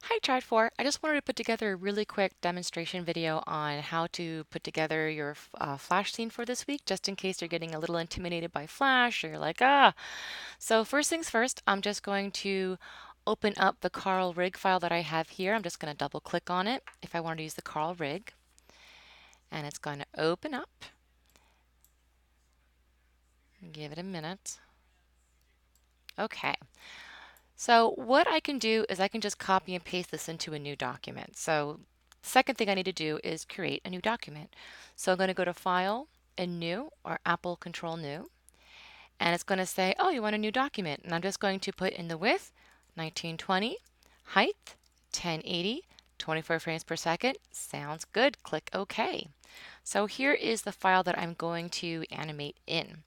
Hi Chart4. I just wanted to put together a really quick demonstration video on how to put together your Flash scene for this week, just in case you're getting a little intimidated by Flash or you're like, ah. So first things first, I'm just going to open up the Carl Rig file that I have here. I'm just going to double click on it if I want to use the Carl Rig. And it's going to open up. Give it a minute. Okay. So what I can do is I can just copy and paste this into a new document. So second thing I need to do is create a new document. So I'm going to go to File and New, or Apple Control New, and it's going to say, oh, you want a new document. And I'm just going to put in the width 1920, height 1080, 24 frames per second. Sounds good. Click OK. So here is the file that I'm going to animate in.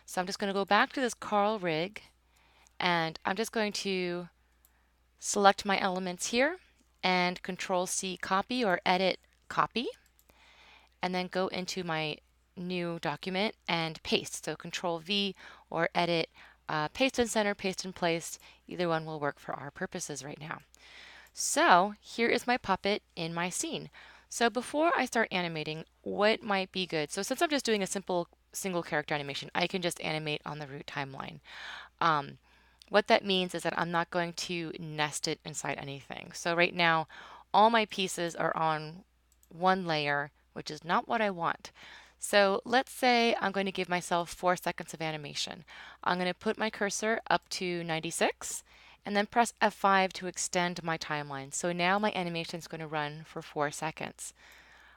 So I'm just going to go back to this Carl Rig, and I'm just going to select my elements here and Control C copy or edit copy, and then go into my new document and paste. So Control V or edit paste in center, paste in place. Either one will work for our purposes right now. So here is my puppet in my scene. So before I start animating, what might be good? So since I'm just doing a simple single character animation, I can just animate on the root timeline. Um, what that means is that I'm not going to nest it inside anything. So right now, all my pieces are on one layer, which is not what I want. So let's say I'm going to give myself 4 seconds of animation. I'm going to put my cursor up to 96 and then press F5 to extend my timeline. So now my animation is going to run for 4 seconds.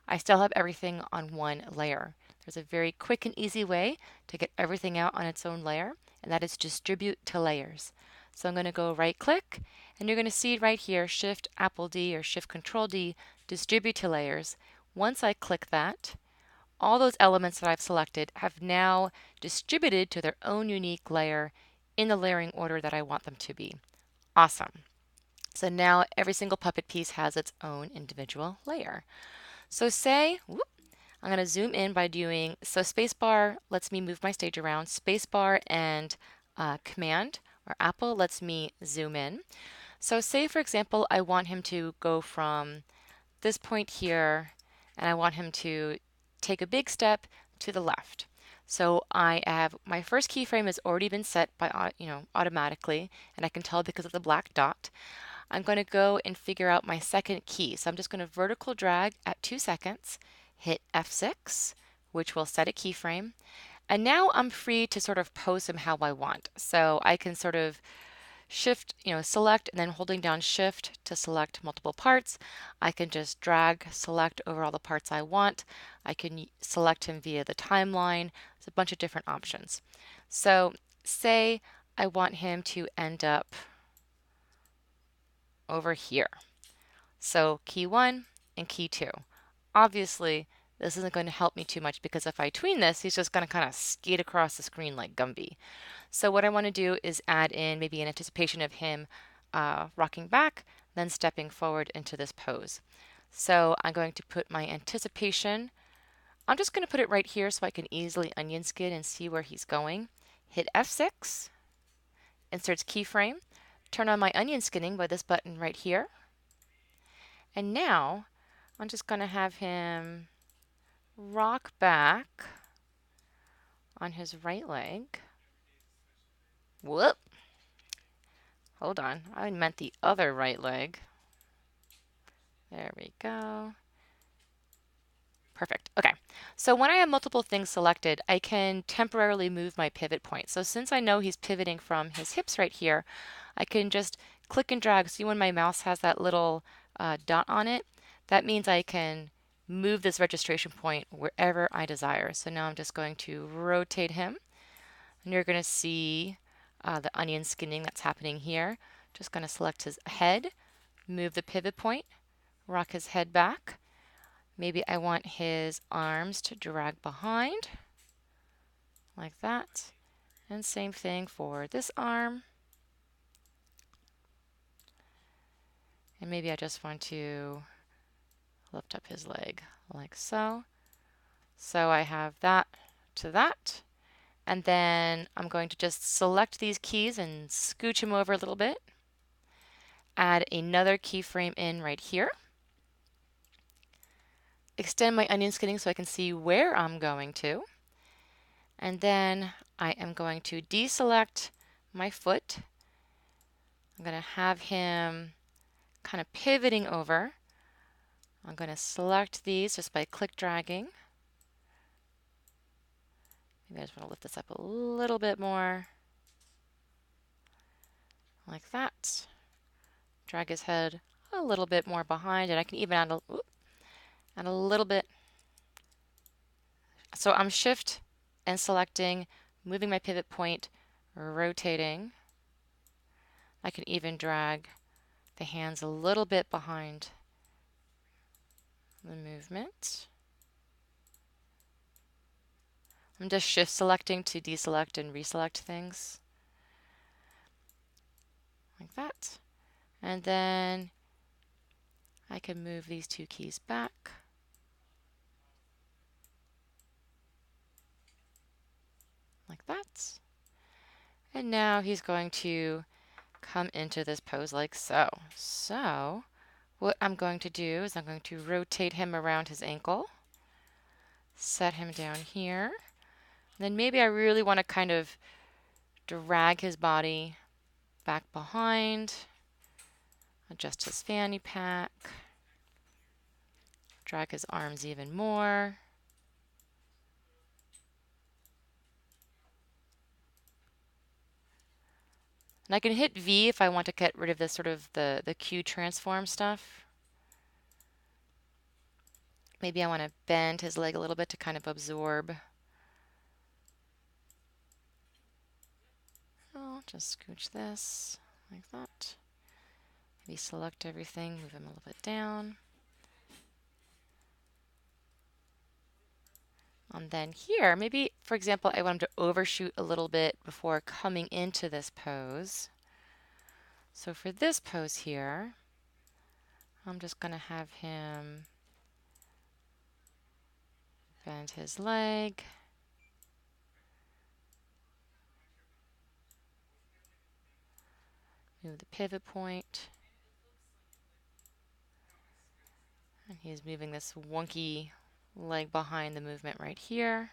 I still have everything on one layer. There's a very quick and easy way to get everything out on its own layer, and that is distribute to layers. So I'm going to go right click, and you're going to see right here Shift Apple D or Shift Control D, distribute to layers. Once I click that, all those elements that I've selected have now distributed to their own unique layer in the layering order that I want them to be. Awesome. So now every single puppet piece has its own individual layer. So say, whoop, I'm going to zoom in by doing, so spacebar lets me move my stage around. Spacebar and Command or Apple lets me zoom in. So say, for example, I want him to go from this point here, and I want him to take a big step to the left. So I have my first keyframe has already been set by automatically, and I can tell because of the black dot. I'm going to go and figure out my second key. So I'm just going to vertical drag at 2 seconds, hit F6, which will set a keyframe. And now I'm free to sort of pose them how I want. So I can sort of shift, select, and then holding down shift to select multiple parts. I can just drag, select over all the parts I want. I can select him via the timeline. There's a bunch of different options. So say I want him to end up over here. So key 1 and key 2. Obviously, this isn't going to help me too much because if I tween this, he's just going to kind of skate across the screen like Gumby. So what I want to do is add in maybe an anticipation of him rocking back, then stepping forward into this pose. So I'm going to put my anticipation. I'm just going to put it right here so I can easily onion skin and see where he's going. Hit F6, inserts keyframe, turn on my onion skinning by this button right here. And now I'm just going to have him rock back on his right leg. Whoop. Hold on. I meant the other right leg. There we go. Perfect. Okay. So when I have multiple things selected, I can temporarily move my pivot point. So since I know he's pivoting from his hips right here, I can just click and drag. See when my mouse has that little dot on it? That means I can move this registration point wherever I desire. So now I'm just going to rotate him, and you're going to see the onion skinning that's happening here. Just going to select his head, move the pivot point, rock his head back. Maybe I want his arms to drag behind, like that. And same thing for this arm. And maybe I just want to lift up his leg, like so. So I have that to that. And then I'm going to just select these keys and scooch him over a little bit. add another keyframe in right here. Extend my onion skinning so I can see where I'm going to. And then I am going to deselect my foot. I'm going to have him kind of pivoting over. I'm going to select these just by click dragging. Maybe I just want to lift this up a little bit more. Like that. Drag his head a little bit more behind, and I can even add a little bit. So I'm shift and selecting, moving my pivot point, rotating. I can even drag the hands a little bit behind the movement. I'm just shift selecting to deselect and reselect things. Like that. And then I can move these two keys back. Like that. And now he's going to come into this pose like so. So what I'm going to do is I'm going to rotate him around his ankle, set him down here. Then maybe I really want to kind of drag his body back behind, adjust his fanny pack, drag his arms even more. And I can hit V if I want to get rid of this sort of the Q transform stuff. Maybe I want to bend his leg a little bit to kind of absorb. I'll just scooch this like that. Maybe select everything, move him a little bit down. And then here, maybe, for example, I want him to overshoot a little bit before coming into this pose. So for this pose here, I'm just going to have him bend his leg. Move the pivot point. And he's moving this wonky leg behind the movement right here.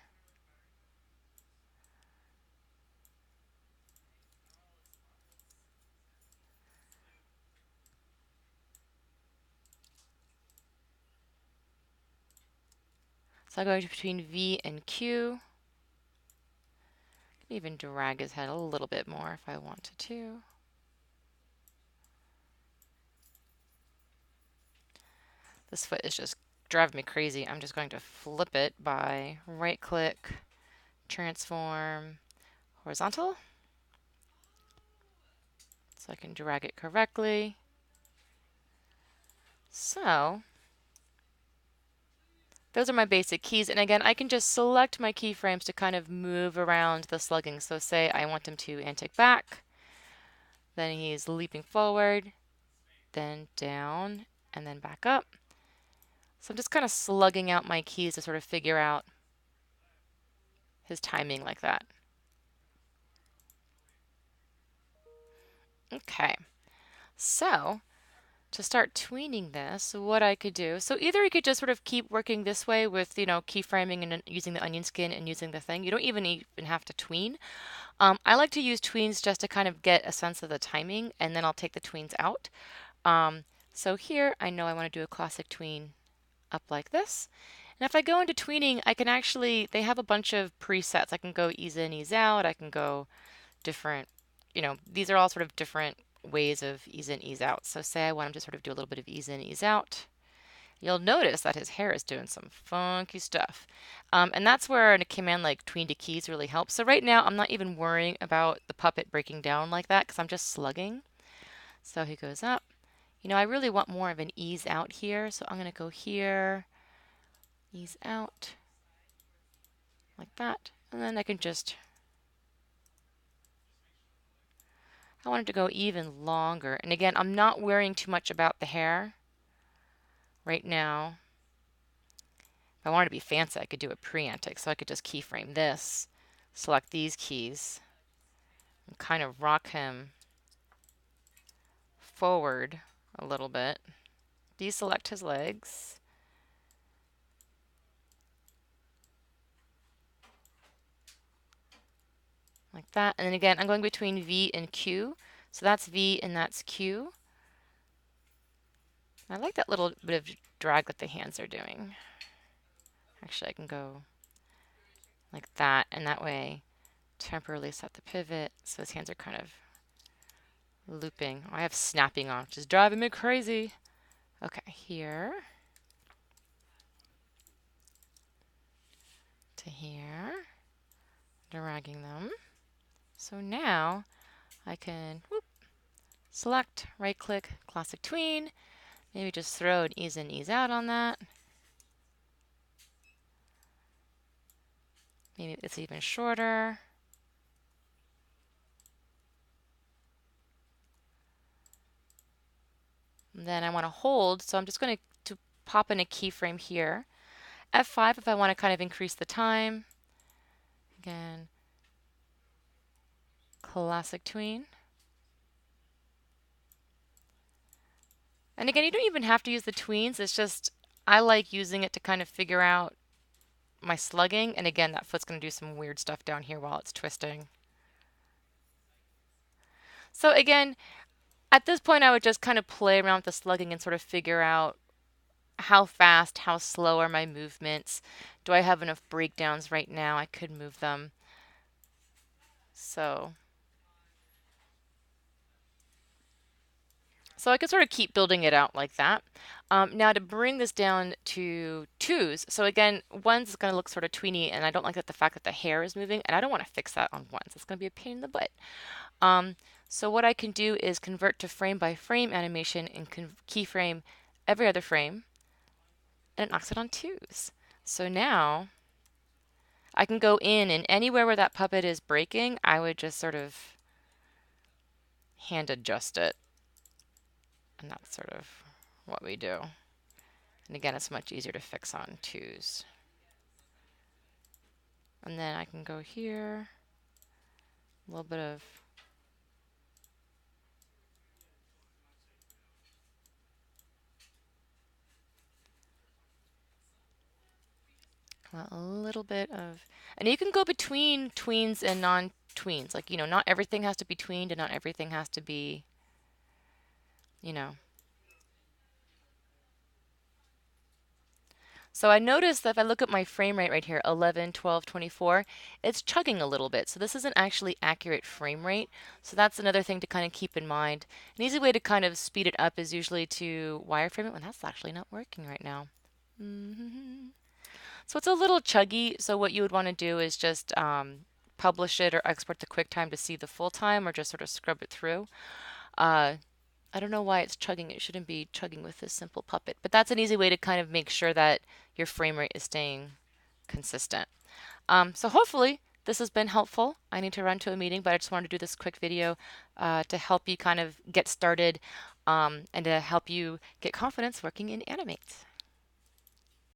So I go between V and Q. I can even drag his head a little bit more if I wanted to. This foot is just driving me crazy. I'm just going to flip it by right click, transform, horizontal. So I can drag it correctly. So those are my basic keys. And again, I can just select my keyframes to kind of move around the slugging. So say I want him to antic back, then he's leaping forward, then down, and then back up. So I'm just kind of slugging out my keys to sort of figure out his timing like that. Okay, so to start tweening this, what I could do, so either you could just sort of keep working this way with, keyframing and using the onion skin and using the thing. You don't even have to tween. I like to use tweens just to kind of get a sense of the timing, and then I'll take the tweens out. So here, I know I want to do a classic tween up like this. And if I go into tweening, I can actually, they have a bunch of presets. I can go ease in, ease out. I can go different, these are all sort of different ways of ease in, ease out. So say I want him to sort of do a little bit of ease in, ease out. You'll notice that his hair is doing some funky stuff. And that's where a command like tween to keys really helps. So right now I'm not even worrying about the puppet breaking down like that because I'm just slugging. So he goes up. I really want more of an ease out here. So I'm going to go here, ease out, like that. And then I can just, I want it to go even longer. And again, I'm not worrying too much about the hair right now. If I wanted to be fancy, I could do a pre-antic. So I could just keyframe this, select these keys, and kind of rock him forward a little bit, deselect his legs, like that. And then again, I'm going between V and Q. So that's V and that's Q. I like that little bit of drag that the hands are doing. Actually, I can go like that, and that way temporarily set the pivot so his hands are kind of looping. I have snapping on, which is driving me crazy. Okay, here to here, dragging them. So now I can select, right click, classic tween, maybe just throw an ease in, ease out on that. Maybe it's even shorter. And then I want to hold, so I'm just going to pop in a keyframe here. F5 if I want to kind of increase the time. Again, classic tween. And again, you don't even have to use the tweens. It's just, I like using it to kind of figure out my slugging. And again, that foot's going to do some weird stuff down here while it's twisting. So again, at this point, I would just kind of play around with the slugging and sort of figure out how fast, how slow are my movements. Do I have enough breakdowns right now? I could move them. So I could sort of keep building it out like that. Now to bring this down to twos, so again, ones is going to look sort of tweeny, and I don't like that the fact that the hair is moving, and I don't want to fix that on ones. It's going to be a pain in the butt. So what I can do is convert to frame by frame animation and keyframe every other frame, and it knocks it on twos. So now I can go in, and anywhere where that puppet is breaking, I would just sort of hand adjust it. And that's sort of what we do. And again, it's much easier to fix on twos. And then I can go here, a little bit of a little bit of, and you can go between tweens and non-tweens. Like, not everything has to be tweened and not everything has to be, you know. So I noticed that if I look at my frame rate right here, 11, 12, 24, it's chugging a little bit. So this isn't actually accurate frame rate. So that's another thing to kind of keep in mind. An easy way to kind of speed it up is usually to wireframe it when that's actually not working right now. So it's a little chuggy. So what you would want to do is just publish it or export the QuickTime to see the full time or just sort of scrub it through. I don't know why it's chugging. It shouldn't be chugging with this simple puppet, but that's an easy way to kind of make sure that your frame rate is staying consistent. So hopefully this has been helpful. I need to run to a meeting, but I just wanted to do this quick video to help you kind of get started and to help you get confidence working in Animate.